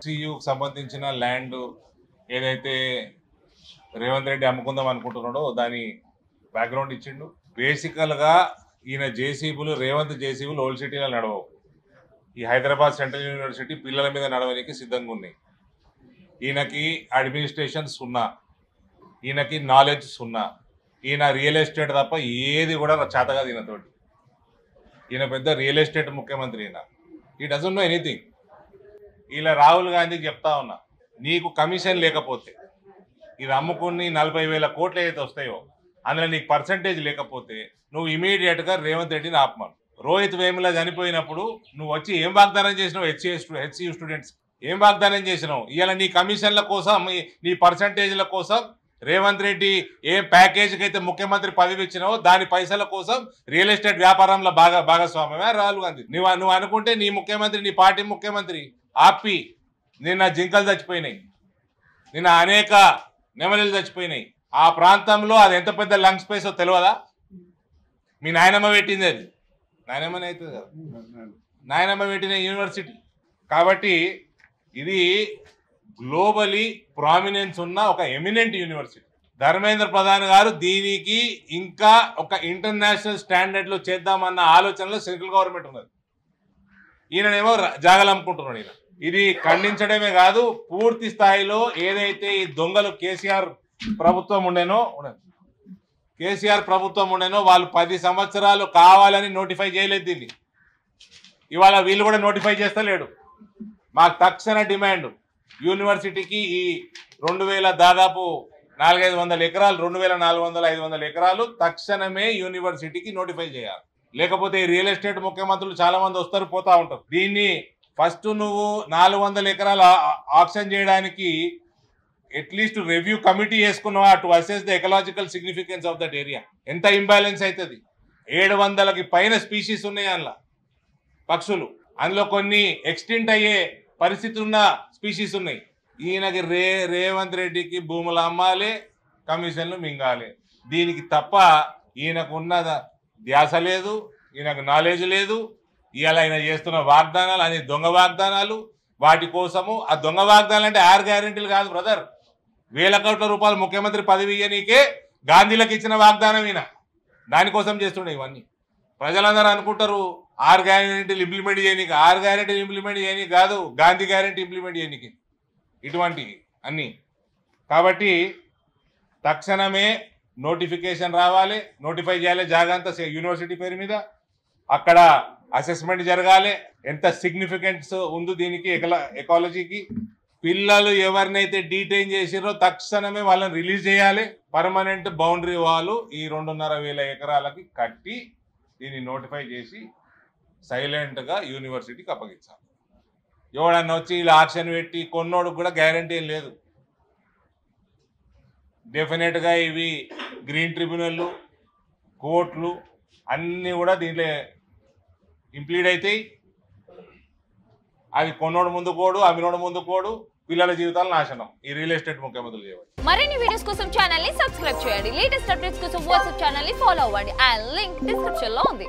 హెచ్సియుకి సంబంధించిన ల్యాండ్ ఏదైతే రేవంత్ రెడ్డి అమ్ముకుందాం అనుకుంటున్నాడో దాని బ్యాక్గ్రౌండ్ ఇచ్చిండు. బేసికల్గా ఈయన జేసీబీలు రేవంత్ జేసీబీలు ఓల్డ్ సిటీలో నడవవు. ఈ హైదరాబాద్ సెంట్రల్ యూనివర్సిటీ పిల్లల మీద నడవడానికి సిద్ధంగా ఉన్నాయి. ఈయనకి అడ్మినిస్ట్రేషన్ సున్నా, ఈయనకి నాలెడ్జ్ సున్నా, ఈయన రియల్ ఎస్టేట్ తప్ప ఏది కూడా చేతగాదు ఈయనతోటి. ఈయన పెద్ద రియల్ ఎస్టేట్ ముఖ్యమంత్రి. ఈ డజంట్ నో ఎనీథింగ్. ఇలా రాహుల్ గాంధీకి చెప్తా ఉన్నా, నీకు కమిషన్ లేకపోతే ఇది అమ్ముకుని 40,000 కోట్లు ఏదైతే వస్తాయో అందులో నీకు పర్సంటేజ్ లేకపోతే నువ్వు ఇమీడియట్గా రేవంత్ రెడ్డిని ఆపమను. రోహిత్ వేముల చనిపోయినప్పుడు నువ్వు వచ్చి ఏం వాగ్దానం చేసినావు? హెచ్సియు స్టూడెంట్స్ ఏం వాగ్దానం చేసినావు? ఇవాళ నీ కమిషన్ల కోసం, నీ పర్సంటేజ్ల కోసం రేవంత్ రెడ్డి ఏ ప్యాకేజీకి అయితే ముఖ్యమంత్రి పదవి ఇచ్చినావో దాని పైసల కోసం రియల్ ఎస్టేట్ వ్యాపారంలో భాగస్వామ్యమే రాహుల్ గాంధీ. నువ్వు అనుకుంటే నీ ముఖ్యమంత్రి, నీ పార్టీ ముఖ్యమంత్రి ఆపి, నిన్న జింకలు చచ్చిపోయినాయి, నిన్న అనేక నెమలిలు చచ్చిపోయినాయి. ఆ ప్రాంతంలో అది ఎంత పెద్ద లంగ్ స్పేసో తెలియదా? మీ నాయనమ్మ పెట్టింది, అది నాయనమ్మనే అవుతుంది కదా, నాయనమ్మ పెట్టిన యూనివర్సిటీ. కాబట్టి ఇది గ్లోబలీ ప్రామినెన్స్ ఉన్న ఒక ఎమినెంట్ యూనివర్సిటీ. ధర్మేంద్ర ప్రధాన్ గారు దీనికి ఇంకా ఒక ఇంటర్నేషనల్ స్టాండర్డ్లో చేద్దామన్న ఆలోచనలో సెంట్రల్ గవర్నమెంట్ ఉన్నది. ఈయననేమో జాగాలు అమ్ముకుంటున్నాడు. ఈయన ఇది ఖండించడమే కాదు, పూర్తి స్థాయిలో ఏదైతే ఈ దొంగలు కేసీఆర్ ప్రభుత్వం ఉండేనో వాళ్ళు 10 సంవత్సరాలు కావాలని నోటిఫై చేయలేదు దీన్ని. ఇవాళ వీళ్ళు కూడా నోటిఫై చేస్తలేడు. మాకు తక్షణ డిమాండ్, యూనివర్సిటీకి ఈ 2000 దాదాపు 400-500 ఎకరాలు, 2400-500 ఎకరాలు తక్షణమే యూనివర్సిటీకి నోటిఫై చేయాలి. లేకపోతే ఈ రియల్ ఎస్టేట్ ముఖ్యమంత్రులు చాలా మంది వస్తారు, పోతా ఉంటారు. దీన్ని ఫస్ట్ నువ్వు 400 ఎకరాలు ఆక్షన్ చేయడానికి అట్లీస్ట్ రివ్యూ కమిటీ వేసుకున్నావా to assess the ecological significance of that area? ఎంత ఇంబ్యాలెన్స్ అవుతుంది? 700కి పైన స్పీషీస్ ఉన్నాయి అందులో, పక్షులు. అందులో కొన్ని ఎక్స్టింక్ట్ అయ్యే పరిస్థితి ఉన్న స్పీషీస్ ఉన్నాయి. ఈయనకి రేవంత్ రెడ్డికి భూములు అమ్మాలి, కమిషన్లు మింగాలి. దీనికి తప్ప ఈయనకున్న ధ్యాస లేదు, ఈయనకు నాలెడ్జ్ లేదు. ఇవాళ ఆయన చేస్తున్న వాగ్దానాలు అనే దొంగ వాగ్దానాలు. వాటి కోసము ఆ దొంగ వాగ్దానాలు అంటే 6 గ్యారెంటీలు కాదు బ్రదర్, 1000 కోట్ల రూపాయలు ముఖ్యమంత్రి పదవి ఇయ్యనీకే గాంధీలకు ఇచ్చిన వాగ్దానం ఈయన. దానికోసం చేస్తుండే ఇవన్నీ. ప్రజలందరూ అనుకుంటారు 6 గ్యారెంటీలు ఇంప్లిమెంట్ చేయనీకి. 6 గ్యారెంటీలు ఇంప్లిమెంట్ చేయనీకి కాదు, గాంధీ గ్యారెంటీ ఇంప్లిమెంట్ చేయనీకి ఇటువంటి అన్నీ. కాబట్టి తక్షణమే నోటిఫికేషన్ రావాలి, నోటిఫై చేయాలి జాగంతా యూనివర్సిటీ పేరు మీద. అక్కడ అసెస్మెంట్ జరగాలి, ఎంత సిగ్నిఫికెన్స్ ఉందో దీనికి ఎకాలజీకి. పిల్లలు ఎవరినైతే డీటైన్ చేసిరో తక్షణమే వాళ్ళని రిలీజ్ చేయాలి. పర్మనెంట్ బౌండరీ వాళ్ళు ఈ 2,500 ఎకరాలకి కట్టి దీన్ని నోటిఫై చేసి సైలెంట్గా యూనివర్సిటీకి అప్పగించాలి. ఎవడన్నా వచ్చి ఇలా ఆక్షన్ పెట్టి కొన్నోడికి కూడా గ్యారంటీ ఏం లేదు. డెఫినెట్గా ఇవి గ్రీన్ ట్రిబ్యునల్లు, కోర్టులు అన్నీ కూడా దీంట్లో ఇంప్లీడ్ అవుతాయి. అది కొన్నోడు ముందు కోడు, అమ్మినోడు ముందు కోడు, పిల్లల జీవితాలు నాశనం ఈ రియల్ ఎస్టేట్ ముఖ్యమంత్రులు చేయవచ్చు. మరిన్ని వీడియోస్ కోసం ఛానల్ ని సబ్స్క్రైబ్ చేయండి. లేటెస్ట్ అప్డేట్స్ కోసం వాట్సాప్ ఛానల్ ని ఫాలో అవ్వండి. ఆ లింక్ డిస్క్రిప్షన్ లో ఉంది.